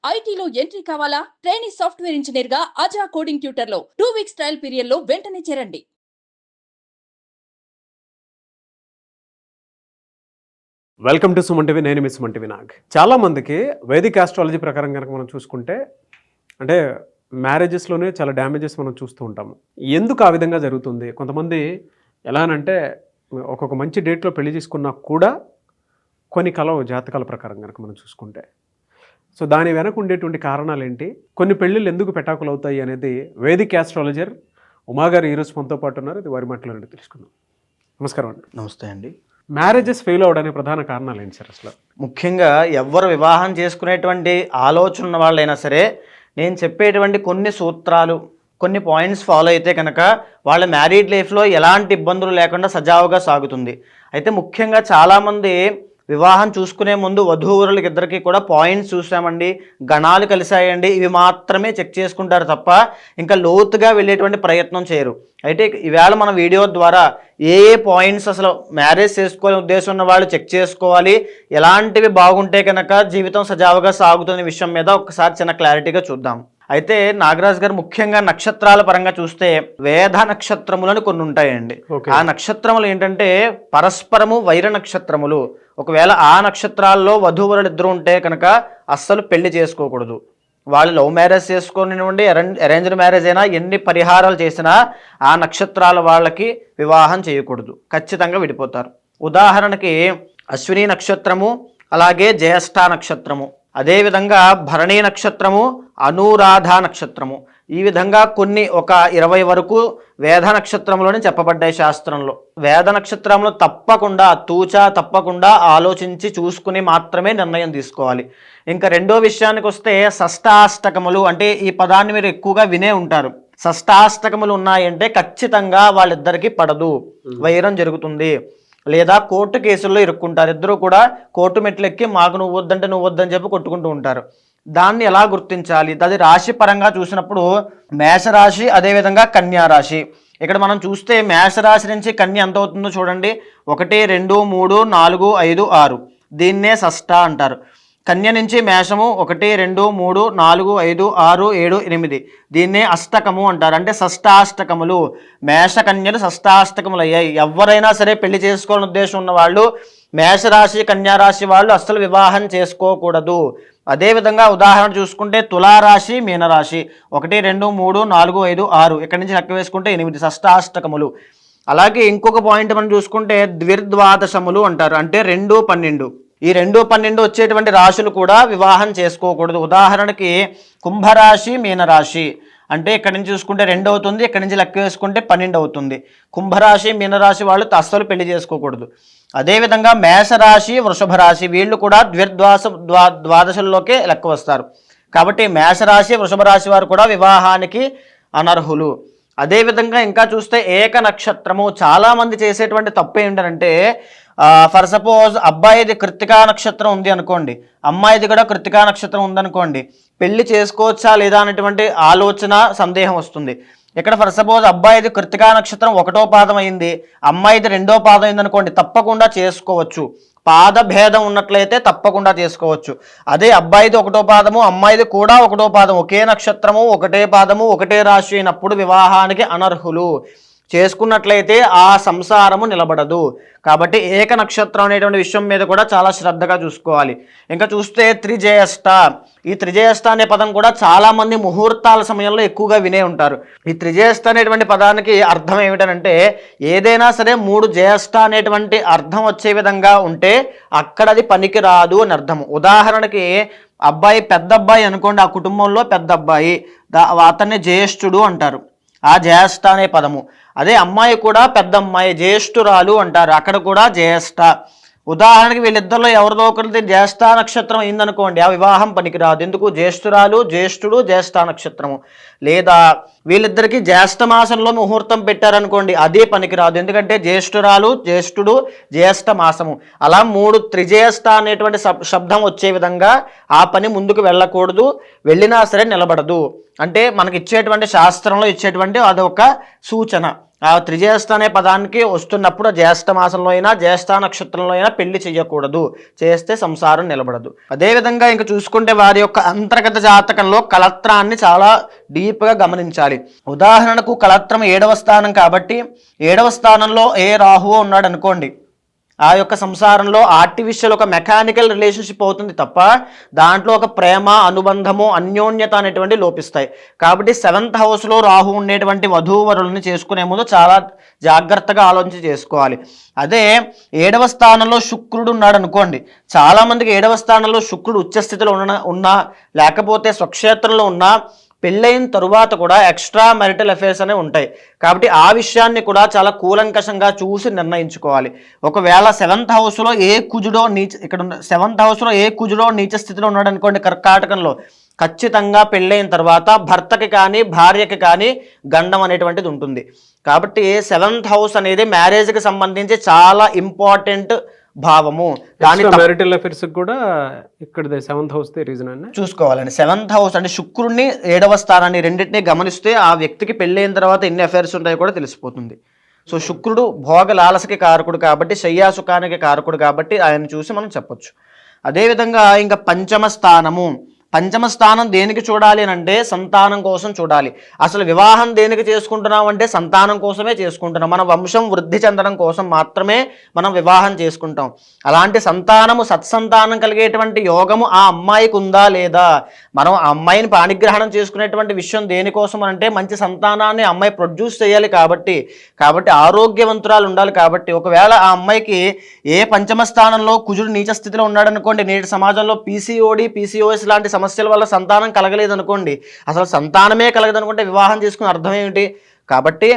ఐటీలో ఎంట్రీ కావాలా? Trainee software engineer గా అజా కోడింగ్ ట్యూటర్ లో 2 వీక్స్ ట్రయల్ పీరియడ్ లో వెంటనే చేరండి. Welcome to Suman TV. నేను మీ సుమన్ టీవీ నాగ్. చాలా మందికి వేదిక్ ఆస్ట్రాలజీ ప్రకారం కనుక మనం చూసుకుంటే అంటే మ్యారేజెస్లోనే చాలా డ్యామేజెస్ మనం చూస్తూ ఉంటాము. ఎందుకు ఆ విధంగా జరుగుతుంది? కొంతమంది ఎలానంటే ఒక్కొక్క మంచి డేట్లో పెళ్లి చేసుకున్నా కూడా కొన్ని జాతకాల ప్రకారం కనుక మనం చూసుకుంటే సో దాని వెనక ఉండేటువంటి కారణాలు ఏంటి, కొన్ని పెళ్ళిళ్ళు ఎందుకు పెటాకులు అవుతాయి అనేది వేదిక్ ఆస్ట్రాలజర్ ఉమా గారు ఈరోజు మనతో పాటు ఉన్నారు. ఇది వారి మాటలో నుండి తెలుసుకుందాం. నమస్కారం అండి. నమస్తే అండి. మ్యారేజెస్ ఫెయిల్ అవడానికి ప్రధాన కారణాలు ఏంటి సార్? అసలు ముఖ్యంగా ఎవరు వివాహం చేసుకునేటువంటి ఆలోచన ఉన్న వాళ్ళైనా సరే నేను చెప్పేటువంటి కొన్ని సూత్రాలు కొన్ని పాయింట్స్ ఫాలో అయితే కనుక వాళ్ళ మ్యారీడ్ లైఫ్లో ఎలాంటి ఇబ్బందులు లేకుండా సజావుగా సాగుతుంది. అయితే ముఖ్యంగా చాలామంది వివాహం చూసుకునే ముందు వధూవరులకి ఇద్దరికి కూడా పాయింట్స్ చూసామండి, గణాలు కలిసాయండి, ఇవి మాత్రమే చెక్ చేసుకుంటారు తప్ప ఇంకా లోతుగా వెళ్ళేటువంటి ప్రయత్నం చేయరు. అయితే ఈవేళ మన వీడియో ద్వారా ఏ పాయింట్స్ అసలు మ్యారేజ్ చేసుకోవాలనే ఉద్దేశం ఉన్న వాళ్ళు చెక్ చేసుకోవాలి, ఎలాంటివి బాగుంటే కనుక జీవితం సజావుగా సాగుతున్న విషయం మీద ఒకసారి చిన్న క్లారిటీగా చూద్దాం. అయితే నాగరాజ్ గారు ముఖ్యంగా నక్షత్రాల పరంగా చూస్తే వేద నక్షత్రములని కొన్ని ఉంటాయండి. ఆ నక్షత్రములు ఏంటంటే పరస్పరము వైర నక్షత్రములు. ఒకవేళ ఆ నక్షత్రాల్లో వధూవరులు ఇద్దరు ఉంటే కనుక అస్సలు పెళ్లి చేసుకోకూడదు. వాళ్ళు లవ్ మ్యారేజ్ చేసుకోనివ్వండి, అరేంజ్డ్ మ్యారేజ్ అయినా ఎన్ని పరిహారాలు చేసినా ఆ నక్షత్రాల వాళ్ళకి వివాహం చేయకూడదు, ఖచ్చితంగా విడిపోతారు. ఉదాహరణకి అశ్విని నక్షత్రము, అలాగే జ్యేష్ఠ నక్షత్రము, అదేవిధంగా భరణీ నక్షత్రము, అనురాధ నక్షత్రము, ఈ విధంగా కొన్ని ఒక 20 వరకు వేద నక్షత్రంలోనే చెప్పబడ్డాయి శాస్త్రంలో. వేద నక్షత్రంలో తప్పకుండా తప్పకుండా ఆలోచించి చూసుకుని మాత్రమే నిర్ణయం తీసుకోవాలి. ఇంకా రెండో విషయానికి వస్తే షష్టాష్టకములు, అంటే ఈ పదాన్ని మీరు ఎక్కువగా వినే ఉంటారు. షష్టాష్టకములు ఉన్నాయంటే ఖచ్చితంగా వాళ్ళిద్దరికీ పడదు, వైరం జరుగుతుంది, లేదా కోర్టు కేసుల్లో ఇరుక్కుంటారు. ఇద్దరు కూడా కోర్టు మెట్లు ఎక్కి మాకు నువ్వు వద్దంటే నువ్వు వద్దని చెప్పి కొట్టుకుంటూ ఉంటారు. దాన్ని ఎలా గుర్తించాలి? అది రాశి పరంగా చూసినప్పుడు మేషరాశి, అదేవిధంగా కన్యారాశి. ఇక్కడ మనం చూస్తే మేషరాశి నుంచి కన్య ఎంత అవుతుందో చూడండి. 1, 2, 3, 4, 5, 6, దీన్నే షష్ఠ అంటారు. కన్య నుంచి మేషము 1, 2, 3, 4, 5, 6, 7, 8, దీన్నే అష్టకము అంటారు. అంటే షష్టాష్టకములు. మేషకన్యలు షష్టాష్టకములు అయ్యాయి. ఎవరైనా సరే పెళ్లి చేసుకోవాలని ఉద్దేశం ఉన్న వాళ్ళు మేషరాశి కన్యారాశి వాళ్ళు అస్సలు వివాహం చేసుకోకూడదు. అదేవిధంగా ఉదాహరణ చూసుకుంటే తులారాశి మీనరాశి 1, 2, 3, 4, 5, 6, ఇక్కడి నుంచి లెక్క వేసుకుంటే 8 షష్టాష్టకములు. అలాగే ఇంకొక పాయింట్ మనం చూసుకుంటే ద్విర్ద్వాదశములు అంటారు. అంటే 2, 12, ఈ 2, 12 వచ్చేటువంటి రాశులు కూడా వివాహం చేసుకోకూడదు. ఉదాహరణకి కుంభరాశి మీనరాశి, అంటే ఇక్కడి నుంచి చూసుకుంటే 2 అవుతుంది, ఇక్కడి నుంచి లెక్క వేసుకుంటే 12 అవుతుంది. కుంభరాశి మీనరాశి వాళ్ళు అస్సలు పెళ్లి చేసుకోకూడదు. అదేవిధంగా మేషరాశి వృషభ రాశి, వీళ్ళు కూడా ద్వాదశల్లోకే లెక్క వస్తారు. కాబట్టి మేషరాశి వృషభ రాశి వారు కూడా వివాహానికి అనర్హులు. అదేవిధంగా ఇంకా చూస్తే ఏక నక్షత్రము, చాలామంది చేసేటువంటి తప్పు ఏంటంటే ఫర్ సపోజ్ అబ్బాయిది కృత్తికా నక్షత్రం ఉంది అనుకోండి, అమ్మాయిది కూడా కృత్తికా నక్షత్రం ఉందనుకోండి, పెళ్లి చేసుకోవచ్చా లేదా అనేటువంటి ఆలోచన సందేహం వస్తుంది. ఇక్కడ ఫర్ సపోజ్ అబ్బాయిది కృత్తికా నక్షత్రం 1వ పాదం అయింది, అమ్మాయిది 2వ పాదం అయింది అనుకోండి, తప్పకుండా చేసుకోవచ్చు. పాద భేదం ఉన్నట్లయితే తప్పకుండా చేసుకోవచ్చు. అదే అబ్బాయిది 1వ పాదము, అమ్మాయిది కూడా 1వ పాదం, ఒకే నక్షత్రము, ఒకటే పాదము, ఒకటే రాశి అయినప్పుడు వివాహానికి అనర్హులు. చేసుకున్నట్లయితే ఆ సంసారము నిలబడదు. కాబట్టి ఏక నక్షత్రం అనేటువంటి విషయం మీద కూడా చాలా శ్రద్ధగా చూసుకోవాలి. ఇంకా చూస్తే త్రిజ్యేష్ఠ, ఈ త్రిజ్యేష్ఠ అనే పదం కూడా చాలామంది ముహూర్తాల సమయంలో ఎక్కువగా వినే ఉంటారు. ఈ త్రిజ్యేష్ఠ అనేటువంటి పదానికి అర్థం ఏమిటనంటే ఏదైనా సరే 3 జ్యేష్ఠ అనేటువంటి అర్థం వచ్చే విధంగా ఉంటే అక్కడ అది పనికి రాదు అని అర్థము. ఉదాహరణకి అబ్బాయి పెద్ద అబ్బాయి అనుకోండి, ఆ కుటుంబంలో పెద్ద అబ్బాయి, అతన్ని జ్యేష్ఠుడు అంటారు, ఆ జ్యేష్ఠ అనే పదము. అదే అమ్మాయి కూడా పెద్ద అమ్మాయి, జ్యేష్ఠురాలు అంటారు, అక్కడ కూడా జ్యేష్ఠ. ఉదాహరణకి వీళ్ళిద్దరిలో ఎవరిదో ఒకరిది జ్యేష్ఠ నక్షత్రం అయిందనుకోండి, ఆ వివాహం పనికిరాదు. ఎందుకు? జ్యేష్ఠురాలు, జ్యేష్ఠుడు, జ్యేష్ఠ నక్షత్రము. లేదా వీళ్ళిద్దరికి జ్యేష్ఠ మాసంలో ముహూర్తం పెట్టారనుకోండి, అదే పనికిరాదు. ఎందుకంటే జ్యేష్ఠురాలు, జ్యేష్ఠుడు, జ్యేష్ఠ మాసము, అలా 3 త్రిజ్యేష్ఠ అనేటువంటి శబ్దం వచ్చే విధంగా ఆ పని ముందుకు వెళ్ళకూడదు, వెళ్ళినా సరే నిలబడదు. అంటే మనకి ఇచ్చేటువంటి శాస్త్రంలో ఇచ్చేటువంటి అదొక సూచన. ఆ త్రిజ్యేష్ఠ అనే పదానికి వస్తున్నప్పుడు జ్యేష్ఠ మాసంలో అయినా జ్యేష్ఠ నక్షత్రంలో అయినా పెళ్లి చేయకూడదు, చేస్తే సంసారం నిలబడదు. అదేవిధంగా ఇంకా చూసుకుంటే వారి యొక్క అంతర్గత జాతకంలో కళత్రాన్ని చాలా డీప్గా గమనించాలి. ఉదాహరణకు కళత్రం 7వ స్థానం కాబట్టి 7వ స్థానంలో ఏ రాహువో ఉన్నాడు అనుకోండి, ఆ యొక్క సంసారంలో ఆర్టిఫిషియల్ ఒక మెకానికల్ రిలేషన్షిప్ అవుతుంది తప్ప దాంట్లో ఒక ప్రేమ, అనుబంధము, అన్యోన్యత అనేటువంటి లోపిస్తాయి. కాబట్టి 7th హౌస్లో రాహు ఉండేటువంటి వధూవరులను చేసుకునే ముందు చాలా జాగ్రత్తగా ఆలోచించి చేసుకోవాలి. అదే 7వ స్థానంలో శుక్రుడు ఉన్నాడు అనుకోండి, చాలామందికి 7వ స్థానంలో శుక్రుడు ఉచ్చస్థితిలో ఉన్నా లేకపోతే స్వక్షేత్రంలో ఉన్నా పెళ్ళైన తరువాత కూడా ఎక్స్ట్రా మ్యారిటల్ అఫైర్స్ అనేవి ఉంటాయి. కాబట్టి ఆ విషయాన్ని కూడా చాలా కూలంకషంగా చూసి నిర్ణయించుకోవాలి. ఒకవేళ 7th హౌస్లో ఏ కుజుడో ఇక్కడ 7th హౌస్లో ఏ కుజుడో నీచ స్థితిలో ఉన్నాడు అనుకోండి కర్కాటకంలో, ఖచ్చితంగా పెళ్ళైన తర్వాత భర్తకి కానీ భార్యకి కానీ గండం అనేటువంటిది ఉంటుంది. కాబట్టి 7th హౌస్ అనేది మ్యారేజ్కి సంబంధించి చాలా ఇంపార్టెంట్ భావము. దాని మ్యారిటల్ అఫైర్స్ కూడా ఇక్కడ 7th హౌస్ రీజన్ అని చూసుకోవాలండి. 7th హౌస్ అంటే శుక్రుడిని 7వ స్థానాన్ని రెండింటినీ గమనిస్తే ఆ వ్యక్తికి పెళ్ళైన తర్వాత ఎన్ని అఫైర్స్ ఉంటాయో కూడా తెలిసిపోతుంది. సో శుక్రుడు భోగ లాలసకి కారకుడు కాబట్టి, శయ్యాసుఖానికి కారకుడు కాబట్టి ఆయన చూసి మనం చెప్పొచ్చు. అదేవిధంగా ఇంకా పంచమ స్థానం దేనికి చూడాలి అని అంటే సంతానం కోసం చూడాలి. అసలు వివాహం దేనికి చేసుకుంటున్నాం అంటే సంతానం కోసమే చేసుకుంటున్నాం. మన వంశం వృద్ధి చెందడం కోసం మాత్రమే మనం వివాహం చేసుకుంటాం. అలాంటి సంతానము, సత్సంతానం కలిగేటువంటి యోగము ఆ అమ్మాయికి ఉందా లేదా, మనం ఆ అమ్మాయిని పాణిగ్రహణం చేసుకునేటువంటి విషయం దేనికోసం అంటే మంచి సంతానాన్ని అమ్మాయి ప్రొడ్యూస్ చేయాలి కాబట్టి ఆరోగ్యవంతురాలు ఉండాలి. కాబట్టి ఒకవేళ ఆ అమ్మాయికి ఏ పంచమ స్థానంలో కుజుడు నీచ స్థితిలో ఉన్నాడు అనుకోండి, నేటి సమాజంలో PCOD, PCOS లాంటి సమస్యల వల్ల సంతానం కలగలేదు అనుకోండి, అసలు సంతానమే కలగదనుకుంటే వివాహం చేసుకునే అర్థం ఏమిటి? కాబట్టి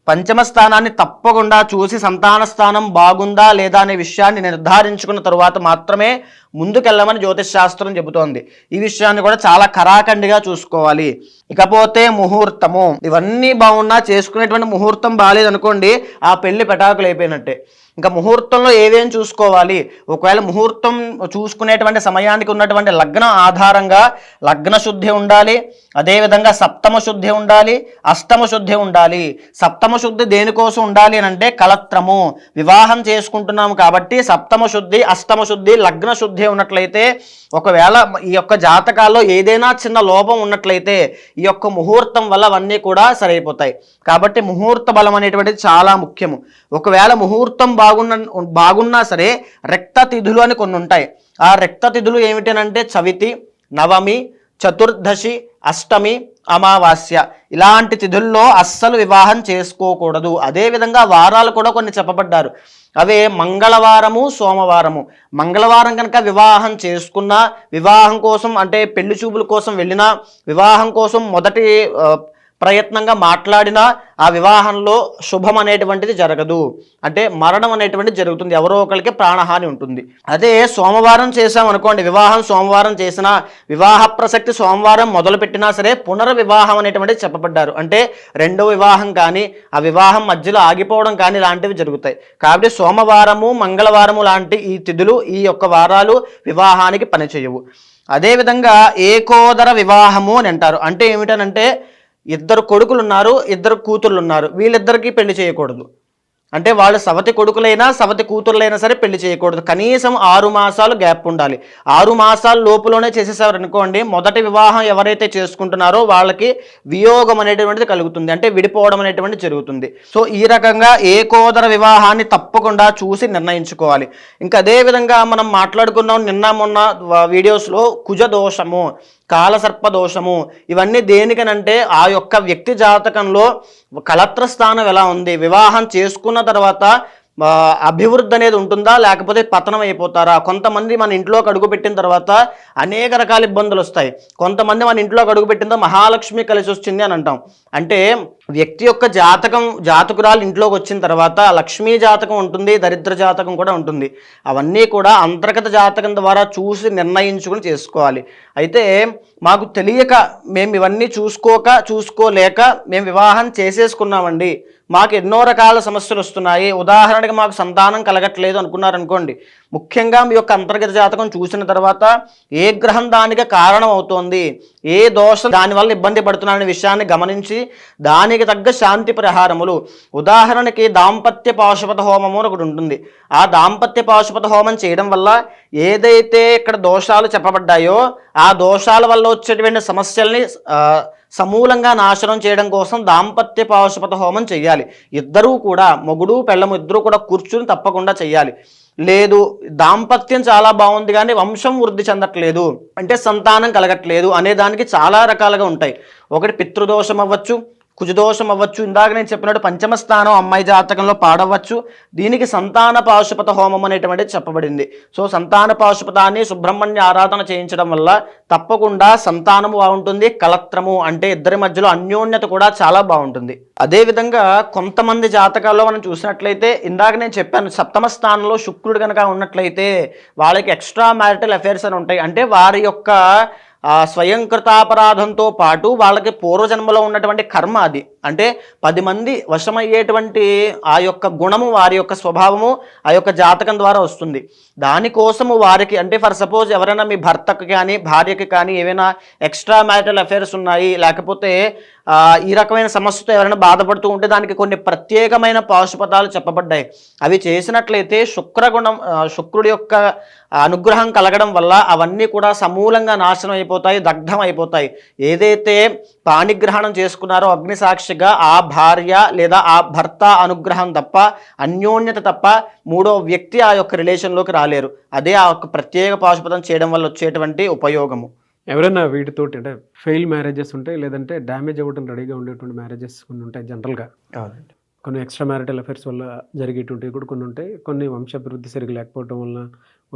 పంచమ స్థానాన్ని తప్పకుండా చూసి సంతాన స్థానం బాగుందా లేదా అనే విషయాన్ని నిర్ధారించుకున్న తరువాత మాత్రమే ముందుకెళ్ళమని జ్యోతిష్ శాస్త్రం చెబుతోంది. ఈ విషయాన్ని కూడా చాలా కరాఖండిగా చూసుకోవాలి. ఇకపోతే ముహూర్తము, ఇవన్నీ బాగున్నా చేసుకునేటువంటి ముహూర్తం బాగాలేదనుకోండి, ఆ పెళ్లి పెటాకులు అయిపోయినట్టే. ఇంకా ముహూర్తంలో ఏవేం చూసుకోవాలి, ఒకవేళ ముహూర్తం చూసుకునేటువంటి సమయానికి ఉన్నటువంటి లగ్నం ఆధారంగా లగ్న శుద్ధి ఉండాలి, అదేవిధంగా సప్తమ శుద్ధి ఉండాలి, అష్టమ శుద్ధి ఉండాలి. సప్తమ శుద్ధి దేనికోసం ఉండాలి అని అంటే కళత్రము, వివాహం చేసుకుంటున్నాము కాబట్టి సప్తమ శుద్ధి, అష్టమ శుద్ధి, లగ్న శుద్ధి ఉన్నట్లయితే, ఒకవేళ ఈ యొక్క జాతకాల్లో ఏదైనా చిన్న లోపం ఉన్నట్లయితే ఈ యొక్క ముహూర్తం వల్ల అవన్నీ కూడా సరైపోతాయి. కాబట్టి ముహూర్త బలం అనేటువంటిది చాలా ముఖ్యము. ఒకవేళ ముహూర్తం బాగున్నా సరే రక్త తిథులు అని కొన్ని ఉంటాయి. ఆ రక్త తిథులు ఏమిటనంటే చవితి, నవమి, చతుర్దశి, అష్టమి, అమావాస్య, ఇలాంటి తిథుల్లో అస్సలు వివాహం చేసుకోకూడదు. అదేవిధంగా వారాలు కూడా కొన్ని చెప్పబడ్డారు. అవే మంగళవారము, సోమవారము. మంగళవారం కనుక వివాహం చేసుకున్నా, వివాహం కోసం అంటే పెళ్లి చూపుల కోసం వెళ్ళినా, వివాహం కోసం మొదటి ప్రయత్నంగా మాట్లాడినా ఆ వివాహంలో శుభం అనేటువంటిది జరగదు, అంటే మరణం అనేటువంటిది జరుగుతుంది, ఎవరో ఒకరికి ప్రాణహాని ఉంటుంది. అదే సోమవారం చేసాం అనుకోండి, వివాహం సోమవారం చేసినా, వివాహ ప్రసక్తి సోమవారం మొదలు పెట్టినా సరే పునర్వివాహం అనేటువంటిది చెప్పబడ్డారు. అంటే రెండో వివాహం కానీ ఆ వివాహం మధ్యలో ఆగిపోవడం కానీ లాంటివి జరుగుతాయి. కాబట్టి సోమవారము, మంగళవారము లాంటి ఈ తిథులు, ఈ యొక్క వారాలు వివాహానికి పనిచేయవు. అదేవిధంగా ఏకోదర వివాహము అని అంటారు. అంటే ఏమిటనంటే ఇద్దరు కొడుకులు ఉన్నారు, ఇద్దరు కూతుర్లు ఉన్నారు, వీళ్ళిద్దరికీ పెళ్లి చేయకూడదు. అంటే వాళ్ళు సవతి కొడుకులైనా సవతి కూతుర్లైనా సరే పెళ్లి చేయకూడదు. కనీసం 6 మాసాలు గ్యాప్ ఉండాలి. 6 మాసాల లోపులోనే చేసేసారు అనుకోండి, మొదటి వివాహం ఎవరైతే చేసుకుంటున్నారో వాళ్ళకి వియోగం అనేటువంటిది కలుగుతుంది, అంటే విడిపోవడం అనేటువంటిది జరుగుతుంది. సో ఈ రకంగా ఏకోదర వివాహాన్ని తప్పకుండా చూసి నిర్ణయించుకోవాలి. ఇంకా అదేవిధంగా మనం మాట్లాడుకున్నాం నిన్న మొన్న వీడియోస్లో కుజ దోషము, కాలసర్ప దోషము, ఇవన్నీ దేనికనంటే ఆ యొక్క వ్యక్తి జాతకంలో కళత్ర స్థానం ఎలా ఉంది, వివాహం చేసుకున్న తర్వాత అభివృద్ధి అనేది ఉంటుందా లేకపోతే పతనం అయిపోతారా. కొంతమంది మన ఇంట్లోకి అడుగుపెట్టిన తర్వాత అనేక రకాల ఇబ్బందులు వస్తాయి. కొంతమంది మన ఇంట్లోకి అడుగుపెట్టిన మహాలక్ష్మి కలిసి వచ్చింది అని అంటాం. అంటే వ్యక్తి యొక్క జాతకురాలు ఇంట్లోకి వచ్చిన తర్వాత లక్ష్మీ జాతకం ఉంటుంది, దరిద్ర జాతకం కూడా ఉంటుంది. అవన్నీ కూడా అంతర్గత జాతకం ద్వారా చూసి నిర్ణయించుకుని చేసుకోవాలి. అయితే మాకు తెలియక మేము ఇవన్నీ చూసుకోలేక మేము వివాహం చేసేసుకున్నామండి, మాకు ఎన్నో రకాల సమస్యలు వస్తున్నాయి, ఉదాహరణకి మాకు సంతానం కలగట్లేదు అనుకున్నారనుకోండి, ముఖ్యంగా మీ యొక్క అంతర్గత జాతకం చూసిన తర్వాత ఏ గ్రహం దానికి కారణం అవుతోంది, ఏ దోషం దానివల్ల ఇబ్బంది పడుతున్నారనే విషయాన్ని గమనించి దాని దానికి తగ్గ శాంతి పరిహారములు. ఉదాహరణకి దాంపత్య పాశుపత హోమము అని ఒకటి ఉంటుంది. ఆ దాంపత్య పాశుపత హోమం చేయడం వల్ల ఏదైతే ఇక్కడ దోషాలు చెప్పబడ్డాయో ఆ దోషాల వల్ల వచ్చేటువంటి సమస్యల్ని సమూలంగా నాశనం చేయడం కోసం దాంపత్య పాశుపత హోమం చేయాలి. ఇద్దరూ కూడా, మొగుడు పెళ్ళము ఇద్దరూ కూడా కూర్చుని తప్పకుండా చేయాలి. లేదు దాంపత్యం చాలా బాగుంది కానీ వంశం వృద్ధి చెందట్లేదు, అంటే సంతానం కలగట్లేదు అనే దానికి చాలా రకాలుగా ఉంటాయి. ఒకటి పితృదోషం అవ్వచ్చు, కుజదోషం అవ్వచ్చు, ఇందాక నేను చెప్పినట్టు పంచమ స్థానం అమ్మాయి జాతకంలో పాడవచ్చు. దీనికి సంతాన పాశుపత హోమం అనేటువంటిది చెప్పబడింది. సో సంతాన పాశుపతాన్ని సుబ్రహ్మణ్య ఆరాధన చేయించడం వల్ల తప్పకుండా సంతానము బాగుంటుంది, కలత్రము అంటే ఇద్దరి మధ్యలో అన్యోన్యత కూడా చాలా బాగుంటుంది. అదేవిధంగా కొంతమంది జాతకాల్లో మనం చూసినట్లయితే ఇందాక నేను చెప్పాను, సప్తమ స్థానంలో శుక్రుడు కనుక ఉన్నట్లయితే వాళ్ళకి ఎక్స్ట్రా మ్యారిటల్ అఫైర్స్ అని ఉంటాయి. అంటే వారి యొక్క స్వయంకృతాపరాధంతో పాటు వాళ్ళకి పూర్వజన్మలో ఉన్నటువంటి కర్మ అది, అంటే 10 మంది వశమయ్యేటువంటి ఆ యొక్క గుణము వారి యొక్క స్వభావము ఆ యొక్క జాతకం ద్వారా వస్తుంది. దానికోసము వారికి, అంటే ఫర్ సపోజ్ ఎవరైనా మీ భర్తకి కానీ భార్యకి కానీ ఏమైనా ఎక్స్ట్రా మ్యారిటల్ అఫైర్స్ ఉన్నాయి, లేకపోతే ఈ రకమైన సమస్యతో ఎవరైనా బాధపడుతూ ఉంటే దానికి కొన్ని ప్రత్యేకమైన పాశుపతాలు చెప్పబడ్డాయి. అవి చేసినట్లయితే శుక్రుడి యొక్క అనుగ్రహం కలగడం వల్ల అవన్నీ కూడా సమూలంగా నాశనం అయిపోతాయి, దగ్ధం అయిపోతాయి. ఏదైతే పాణిగ్రహణం చేసుకున్నారో అగ్నిసాక్షిగా ఆ భార్య లేదా ఆ భర్త అనుగ్రహం తప్ప, అన్యోన్యత తప్ప మూడో వ్యక్తి ఆ యొక్క రిలేషన్లోకి రాలేరు. అదే ఆ యొక్క ప్రత్యేక పాశుపతం చేయడం వల్ల వచ్చేటువంటి ఉపయోగము. ఎవరైనా వీటితోటి అంటే ఫెయిల్ మ్యారేజెస్ ఉంటాయి, లేదంటే డ్యామేజ్ అవ్వడం రెడీగా ఉండేటువంటి మ్యారేజెస్ కొన్ని ఉంటాయి జనరల్గా. కొన్ని ఎక్స్ట్రా మ్యారిటల్ అఫైర్స్ వల్ల జరిగేటువంటివి కూడా కొన్ని ఉంటాయి. కొన్ని వంశాభివృద్ధి సరిగ్గా లేకపోవడం వల్ల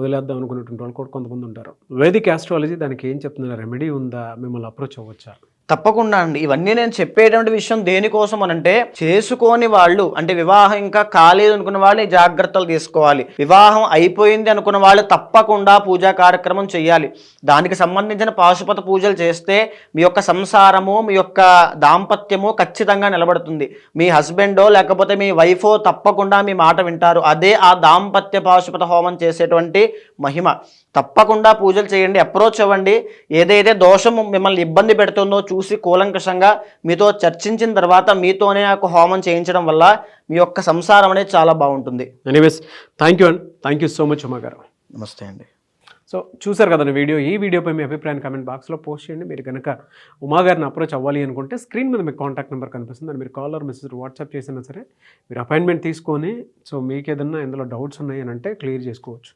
వదిలేద్దాం అనుకునేటువంటి వాళ్ళు కూడా కొంతమంది ఉంటారు. వేదిక్ ఆస్ట్రాలజీ దానికి ఏం చెప్తున్నారు? రెమెడీ ఉందా? మిమ్మల్ని అప్రోచ్ అవ్వచ్చా? తప్పకుండా అండి. ఇవన్నీ నేను చెప్పేటువంటి విషయం దేనికోసం అనంటే, చేసుకోని వాళ్ళు, అంటే వివాహం ఇంకా కాలేదు అనుకున్న వాళ్ళు జాగ్రత్తలు తీసుకోవాలి. వివాహం అయిపోయింది అనుకున్న వాళ్ళు తప్పకుండా పూజా కార్యక్రమం చేయాలి. దానికి సంబంధించిన పాశుపత పూజలు చేస్తే మీ యొక్క సంసారము, మీ యొక్క దాంపత్యము ఖచ్చితంగా నిలబడుతుంది. మీ హస్బెండో లేకపోతే మీ వైఫో తప్పకుండా మీ మాట వింటారు. అదే ఆ దాంపత్య పాశుపత హోమం చేసేటువంటి మహిమ. తప్పకుండా పూజలు చేయండి, అప్రోచ్ అవ్వండి. ఏదైతే దోషము మిమ్మల్ని ఇబ్బంది పెడుతుందో చూసి కూలంకషంగా మీతో చర్చించిన తర్వాత మీతోనే ఆ హోమం చేయించడం వల్ల మీ యొక్క సంసారం అనేది చాలా బాగుంటుంది. Anyways thank you so much Uma గారు. నమస్తే అండి. సో చూసారు కదండి వీడియో. ఈ వీడియోపై మీ అభిప్రాయాన్ని కామెంట్ బాక్స్లో పోస్ట్ చేయండి. మీరు కనుక ఉమా గారిని అప్రోచ్ అవ్వాలి అనుకుంటే స్క్రీన్ మీద మీకు కాంటాక్ట్ నెంబర్ కనిపిస్తుంది. అని మీరు కాల్ ఆర్ మెసేజ్ వాట్సాప్ చేసినా సరే మీరు అపాయింట్మెంట్ తీసుకొని, సో మీకు ఏదన్నా ఇందులో డౌట్స్ ఉన్నాయి అని అంటే క్లియర్ చేసుకోవచ్చు.